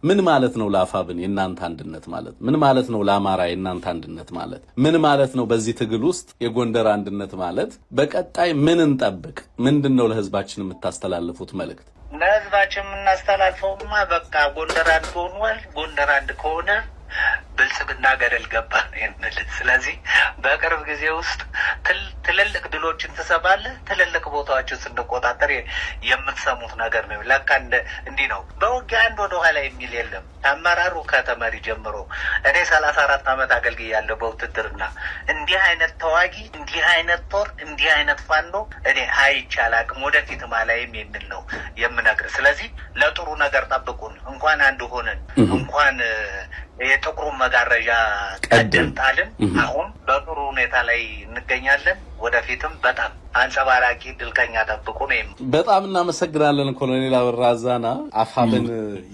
ምን ማለት ነው ለአፋብን የናንተ አንድነት ማለት? ምን ማለት ነው ለአማራ የናንተ አንድነት ማለት? ምን ማለት ነው በዚህ ትግል ውስጥ የጎንደር አንድነት ማለት? በቀጣይ ምን እንጠብቅ? ምንድነው ለህዝባችን የምታስተላልፉት መልእክት? ለህዝባችን የምናስተላልፈውማ በቃ ጎንደር አንድ ሆኗል። ጎንደር አንድ ከሆነ ብልጽግና ገደል ገባ ነው የምልህ። ስለዚህ በቅርብ ጊዜ ውስጥ ትልልቅ ድሎችን ትሰማለህ። ትልልቅ ቦታዎችን ስንቆጣጠር የምትሰሙት ነገር ነው። ለካ እንዲህ ነው። በውጊያ አንድ ወደ ኋላ የሚል የለም። አመራሩ ከተመሪ ጀምሮ እኔ 34 ዓመት አገልግያለሁ በውትድርና። እንዲህ አይነት ተዋጊ፣ እንዲህ አይነት ጦር፣ እንዲህ አይነት ፋኖ እኔ አይቼ አላቅም። ወደፊትም አላይም የሚል ነው የምነግርህ። ስለዚህ ለጥሩ ነገር ጠብቁን። እንኳን አንድ ሆነን እንኳን የጥቁሩ መጋረጃ ቀደም ጣልን። አሁን በጥሩ ሁኔታ ላይ እንገኛለን። ወደፊትም በጣም አንጸባራቂ ድልቀኛ ጠብቁ ነው። በጣም እናመሰግናለን ኮሎኔል አበራ አዛና። አፋብን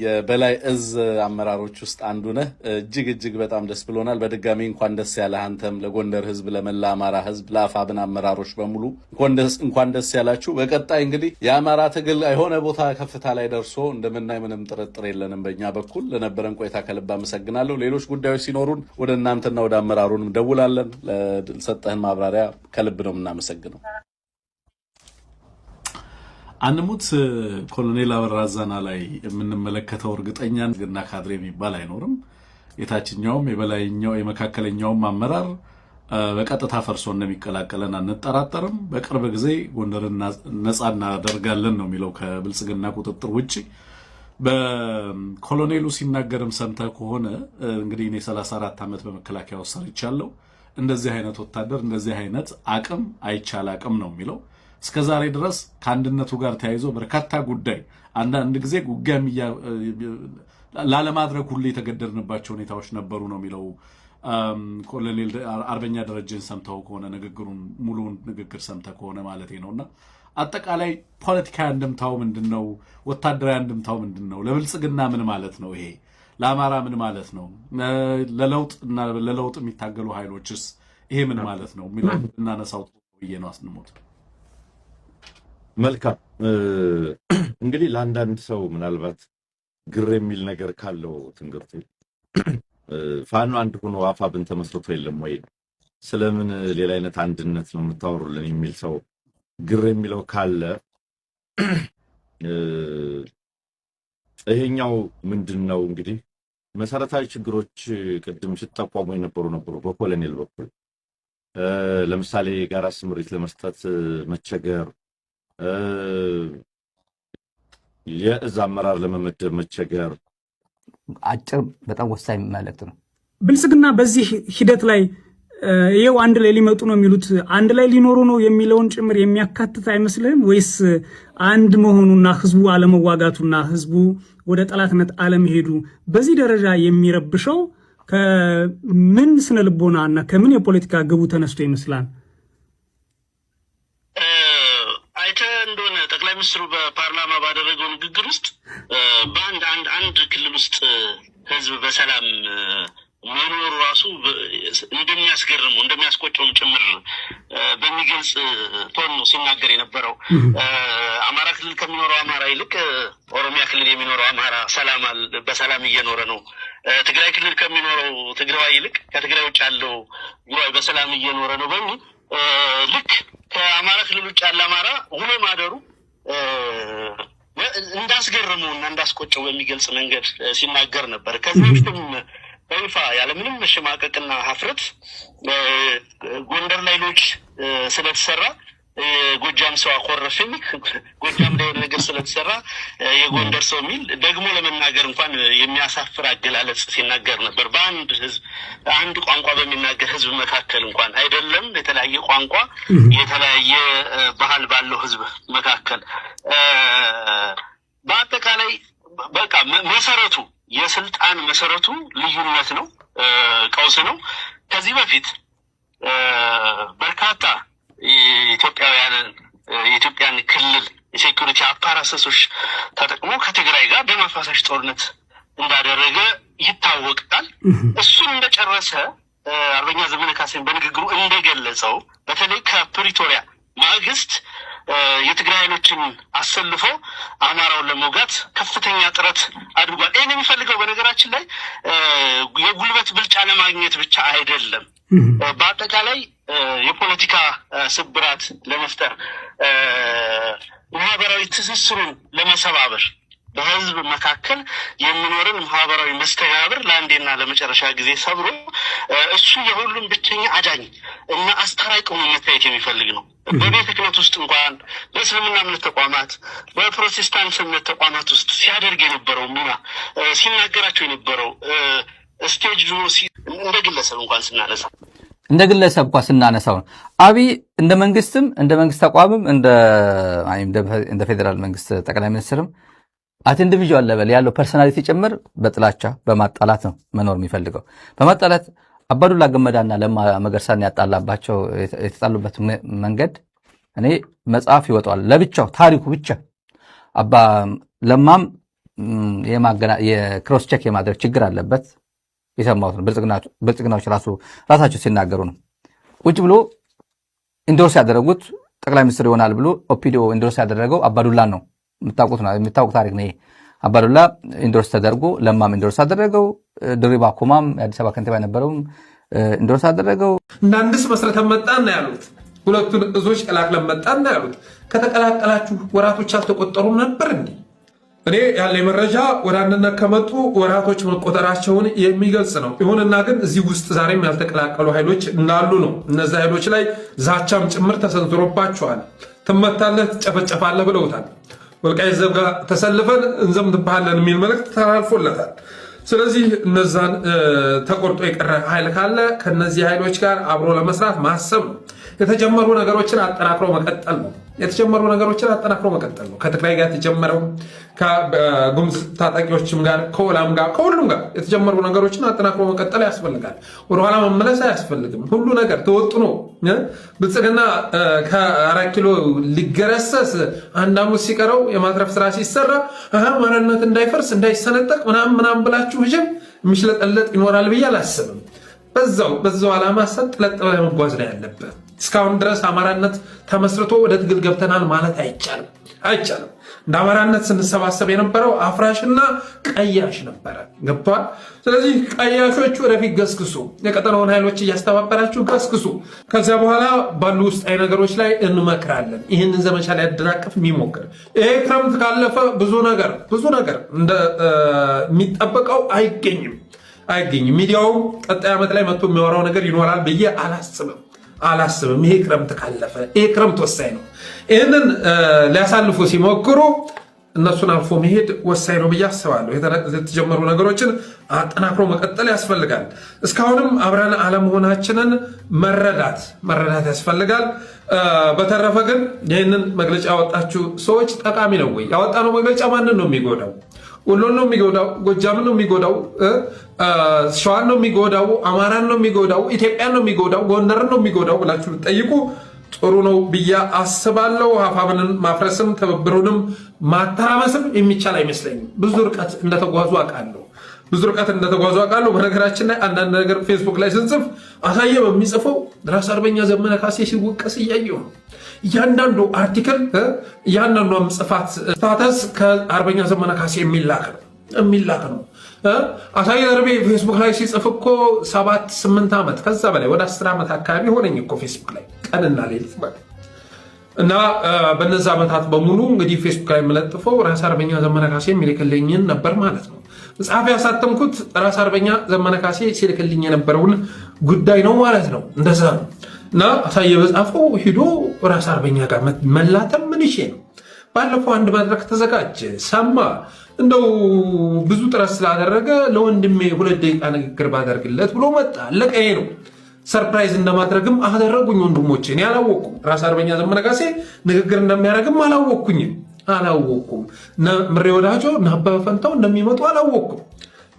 የበላይ እዝ አመራሮች ውስጥ አንዱ ነህ። እጅግ በጣም ደስ ብሎናል። በድጋሚ እንኳን ደስ ያለህ። አንተም ለጎንደር ህዝብ፣ ለመላ አማራ ህዝብ፣ ለአፋብን አመራሮች በሙሉ እንኳን ደስ ያላችሁ። በቀጣይ እንግዲህ የአማራ ትግል የሆነ ቦታ ከፍታ ላይ ደርሶ እንደምናይ ምንም ጥርጥር የለንም በእኛ በኩል። ለነበረን ቆይታ ከልብ አመሰግናለሁ። ሌሎች ጉዳዮች ሲኖሩን ወደ እናንተና ወደ አመራሩን ደውላለን። ለሰጠህን ማብራሪያ ከልብ ነው የምናመሰግነው። አንሙት ኮሎኔል አበራ አዛና ላይ የምንመለከተው እርግጠኛ ግና ካድሬ የሚባል አይኖርም። የታችኛውም የበላይኛው የመካከለኛውም አመራር በቀጥታ ፈርሶ እንደሚቀላቀለን አንጠራጠርም። በቅርብ ጊዜ ጎንደርን ነፃ እናደርጋለን ነው የሚለው ከብልጽግና ቁጥጥር ውጪ። በኮሎኔሉ ሲናገርም ሰምተህ ከሆነ እንግዲህ እኔ 34 ዓመት በመከላከያ ውስጥ ሰርቻለሁ፣ እንደዚህ አይነት ወታደር እንደዚህ አይነት አቅም አይቻል አቅም ነው የሚለው። እስከዛሬ ድረስ ከአንድነቱ ጋር ተያይዞ በርካታ ጉዳይ አንዳንድ ጊዜ ጉጋም ላለማድረግ ሁሉ የተገደድንባቸው ሁኔታዎች ነበሩ ነው የሚለው። ኮሎኔል አርበኛ ደረጀን ሰምተው ከሆነ ንግግሩን ሙሉውን ንግግር ሰምተህ ከሆነ ማለት ነውና አጠቃላይ ፖለቲካዊ አንድምታው ምንድነው? ወታደራዊ አንድምታው ምንድነው? ለብልጽግና ምን ማለት ነው? ይሄ ለአማራ ምን ማለት ነው? ለለውጥ የሚታገሉ ኃይሎችስ ይሄ ምን ማለት ነው የሚለው እናነሳው ብዬ ነው። አስንሞት መልካም። እንግዲህ ለአንዳንድ ሰው ምናልባት ግር የሚል ነገር ካለው ትንግርት ፋኖ አንድ ሆኖ አፋብን ተመስርቶ የለም ወይ? ስለምን ሌላ አይነት አንድነት ነው የምታወሩልን የሚል ሰው ግር የሚለው ካለ ይሄኛው ምንድነው እንግዲህ መሰረታዊ ችግሮች ቅድም ሲጠቋሙ የነበሩ በኮሎኔል በኩል ለምሳሌ ጋራ ስምሪት ለመስጠት መቸገር፣ የእዝ አመራር ለመመደብ መቸገር። አጭር በጣም ወሳኝ መልእክት ነው። ብልጽግና በዚህ ሂደት ላይ ይሄው አንድ ላይ ሊመጡ ነው የሚሉት አንድ ላይ ሊኖሩ ነው የሚለውን ጭምር የሚያካትት አይመስልም ወይስ አንድ መሆኑና ህዝቡ አለመዋጋቱና ህዝቡ ወደ ጠላትነት አለመሄዱ በዚህ ደረጃ የሚረብሸው ከምን ስነ ልቦናና ከምን የፖለቲካ ግቡ ተነስቶ ይመስላል? አይተህ እንደሆነ ጠቅላይ ሚኒስትሩ በፓርላማ ባደረገው ንግግር ውስጥ በአንድ ክልል ውስጥ ህዝብ በሰላም መኖሩ ራሱ እንደሚያስገርመው እንደሚያስቆጨውም ጭምር በሚገልጽ ቶን ነው ሲናገር የነበረው። አማራ ክልል ከሚኖረው አማራ ይልቅ ኦሮሚያ ክልል የሚኖረው አማራ በሰላም እየኖረ ነው። ትግራይ ክልል ከሚኖረው ትግራይ ይልቅ ከትግራይ ውጭ ያለው ትግራይ በሰላም እየኖረ ነው በሚል ልክ ከአማራ ክልል ውጭ ያለ አማራ ውሎ ማደሩ እንዳስገረመውና እንዳስቆጨው በሚገልጽ መንገድ ሲናገር ነበር። ከዚህ በፊትም በይፋ ያለምንም መሸማቀቅና ሀፍረት ጎንደር ላይ ሎጅ ስለተሰራ ጎጃም ሰው አኮረፈኝ፣ ጎጃም ላይ ነገር ስለተሰራ የጎንደር ሰው የሚል ደግሞ ለመናገር እንኳን የሚያሳፍር አገላለጽ ሲናገር ነበር። በአንድ ህዝብ አንድ ቋንቋ በሚናገር ህዝብ መካከል እንኳን አይደለም የተለያየ ቋንቋ የተለያየ ባህል ባለው ህዝብ መካከል በአጠቃላይ በቃ መሰረቱ የስልጣን መሰረቱ ልዩነት ነው፣ ቀውስ ነው። ከዚህ በፊት በርካታ የኢትዮጵያን ክልል የሴኩሪቲ አፓራሰሶች ተጠቅሞ ከትግራይ ጋር ደም አፋሳሽ ጦርነት እንዳደረገ ይታወቃል። እሱን እንደጨረሰ አርበኛ ዘመነ ካሴን በንግግሩ እንደገለጸው በተለይ ከፕሪቶሪያ ማግስት የትግራይ ኃይሎችን አሰልፎ አማራውን ለመውጋት ከፍተኛ ጥረት አድርጓል። ይህን የሚፈልገው በነገራችን ላይ የጉልበት ብልጫ ለማግኘት ብቻ አይደለም። በአጠቃላይ የፖለቲካ ስብራት ለመፍጠር፣ ማህበራዊ ትስስሩን ለመሰባበር፣ በህዝብ መካከል የሚኖርን ማህበራዊ መስተጋብር ለአንዴና ለመጨረሻ ጊዜ ሰብሮ እሱ የሁሉም ብቸኛ አዳኝ እና አስታራቂ ሆኖ መታየት የሚፈልግ ነው። በቤተ ክህነት ውስጥ እንኳን በእስልምና እምነት ተቋማት፣ በፕሮቴስታንት እምነት ተቋማት ውስጥ ሲያደርግ የነበረው ሚና፣ ሲናገራቸው የነበረው ስቴጅ እንደ ግለሰብ እንኳን ስናነሳው ነው። አብይ እንደ መንግስትም እንደ መንግስት ተቋምም እንደ ፌዴራል መንግስት ጠቅላይ ሚኒስትርም አት ኢንዲቪጁዋል ሌቨል ያለው ፐርሰናሊቲ ጭምር በጥላቻ በማጣላት ነው መኖር የሚፈልገው። በማጣላት አባዱላ ገመዳና ለማ መገርሳን ያጣላባቸው የተጣሉበት መንገድ እኔ መጽሐፍ ይወጣል ለብቻው ታሪኩ ብቻ። አባ ለማም የክሮስ ቼክ የማድረግ ችግር አለበት የሰማሁት ነው። ብልጽግናዎች ራሳቸው ሲናገሩ ነው። ቁጭ ብሎ ኢንዶርስ ያደረጉት ጠቅላይ ሚኒስትር ይሆናል ብሎ ኦፒዲዮ ኢንዶርስ ያደረገው አባዱላን ነው። የምታውቁት ታሪክ ነው። አባዱላ ኢንዶርስ ተደርጎ ለማም ኢንዶርስ አደረገው። ድሪባ ኩማም የአዲስ አበባ ከንቲባ የነበረውም ኢንዶርስ አደረገው። እንዳንድስ መስረተን መጣን ያሉት ሁለቱን እዞች ቀላቅለን መጣን ያሉት። ከተቀላቀላችሁ ወራቶች አልተቆጠሩም ነበር እንዴ? እኔ ያለ መረጃ ወደ አንድነት ከመጡ ወራቶች መቆጠራቸውን የሚገልጽ ነው። ይሁንና ግን እዚህ ውስጥ ዛሬም ያልተቀላቀሉ ኃይሎች እንዳሉ ነው። እነዚህ ኃይሎች ላይ ዛቻም ጭምር ተሰንዝሮባቸዋል። ትመታለህ፣ ትጨፈጨፋለህ ብለውታል። ወልቃይት ዘብ ጋር ተሰልፈን እንዘምትብሃለን የሚል መልእክት ተላልፎለታል። ስለዚህ እነዛን ተቆርጦ የቀረ ኃይል ካለ ከነዚህ ኃይሎች ጋር አብሮ ለመስራት ማሰብ ነው። የተጀመሩ ነገሮችን አጠናክሮ መቀጠል ነው። ከትግራይ ጋር የተጀመረው ከጉምዝ ታጣቂዎችም ጋር ከወላም ጋር ከሁሉም ጋር የተጀመሩ ነገሮችን አጠናክሮ መቀጠል ያስፈልጋል። ወደኋላ መመለስ አያስፈልግም። ሁሉ ነገር ተወጥኖ ብልጽግና ከ4 ኪሎ ሊገረሰስ አንድ ዓመት ሲቀረው የማትረፍ ስራ ሲሰራ ማንነት እንዳይፈርስ እንዳይሰነጠቅ ምናምን ብላችሁ ህጅም የሚሽለጠለጥ ይኖራል ብዬ አላስብም። በዛው ዓላማ ሰጥለጥ መጓዝ ነው ያለበት። እስካሁን ድረስ አማራነት ተመስርቶ ወደ ትግል ገብተናል ማለት አይቻልም። እንደ አማራነት ስንሰባሰብ የነበረው አፍራሽና ቀያሽ ነበረ። ገብቷል። ስለዚህ ቀያሾች ወደፊት ገስግሱ፣ የቀጠናውን ኃይሎች እያስተባበራችሁ ገስግሱ። ከዚያ በኋላ ባሉ ውስጣዊ ነገሮች ላይ እንመክራለን። ይህንን ዘመቻ ላይ ያደናቅፍ የሚሞክር ይሄ ክረምት ካለፈ ብዙ ነገር እንደሚጠበቀው አይገኝም። ሚዲያው ቀጣይ ዓመት ላይ መጥቶ የሚያወራው ነገር ይኖራል ብዬ አላስብም። ይሄ ክረምት ካለፈ ይሄ ክረምት ወሳኝ ነው። ይህንን ሊያሳልፉ ሲሞክሩ እነሱን አልፎ መሄድ ወሳኝ ነው ብዬ አስባለሁ። የተጀመሩ ነገሮችን አጠናክሮ መቀጠል ያስፈልጋል። እስካሁንም አብረን አለመሆናችንን መረዳት ያስፈልጋል። በተረፈ ግን ይህንን መግለጫ ያወጣችሁ ሰዎች ጠቃሚ ነው ወይ? ያወጣነው መግለጫ ማንን ነው የሚጎዳው? ወሎን ነው የሚጎዳው? ጎጃምን ነው የሚጎዳው? ሸዋን ነው የሚጎዳው? አማራን ነው የሚጎዳው? ኢትዮጵያን ነው የሚጎዳው? ጎንደርን ነው የሚጎዳው ብላችሁ ብትጠይቁ ጥሩ ነው ብዬ አስባለሁ። አፋብንን ማፍረስም ትብብሩንም ማተራመስም የሚቻል አይመስለኝም። ብዙ ርቀት እንደተጓዙ አውቃለሁ። በነገራችን ላይ አንዳንድ ነገር ፌስቡክ ላይ ስንጽፍ አሳየ በሚጽፈው ራስ አርበኛ ዘመነ ካሴ ሲወቀስ እያየሁ ነው። እያንዳንዱ አርቲክል እያንዳንዷም ጽፋት ስታተስ ከአርበኛ ዘመነ ካሴ የሚላክ ነው። አሳየ ደርቤ ፌስቡክ ላይ ሲጽፍ እኮ 7-8 ዓመት ከዛ በላይ ወደ 10 ዓመት አካባቢ ሆነኝ እኮ ፌስቡክ ላይ ቀንና ሌሊት ማለት እና በነዛ ዓመታት በሙሉ እንግዲህ ፌስቡክ ላይ የምለጥፈው ራስ አርበኛ ዘመነ ካሴ የሚልክልኝን ነበር ማለት ነው። መጽሐፍ ያሳተምኩት ራስ አርበኛ ዘመነ ካሴ ሲልክልኝ የነበረውን ጉዳይ ነው ማለት ነው። እንደዛ ነው። እና አሳየ በጻፈው ሂዶ ራስ አርበኛ ጋር መላተም ምን ይሼ ነው። ባለፈው አንድ መድረክ ተዘጋጀ፣ ሰማ። እንደው ብዙ ጥረት ስላደረገ ለወንድሜ 2 ደቂቃ ንግግር ባደርግለት ብሎ መጣ። አለቀ። ይሄ ነው። ሰርፕራይዝ እንደማድረግም አደረጉኝ ወንድሞቼ። እኔ አላወቅኩም። ራስ አርበኛ ዘመነ ካሴ ንግግር እንደሚያደርግም አላወቅኩም። ምሬ ወዳጆ እና አበበ ፈንታው እንደሚመጡ አላወቅኩም።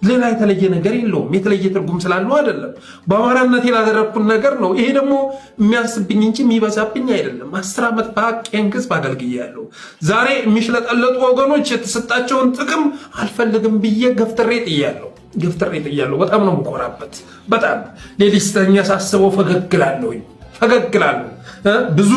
ሌላ የተለየ ነገር የለውም። የተለየ ትርጉም ስላለው አይደለም። በአማራነት ላደረግኩት ነገር ነው። ይሄ ደግሞ የሚያንስብኝ እንጂ የሚበዛብኝ አይደለም። 10 ዓመት በሀቄን ህዝብ አገልግያለሁ። ዛሬ የሚሽለጠለጡ ወገኖች የተሰጣቸውን ጥቅም አልፈልግም ብዬ ገፍትሬ ጥያለሁ። በጣም ነው የምኮራበት። በጣም ሌሊት ስተኛ ሳስበው ፈገግላለሁ። ብዙ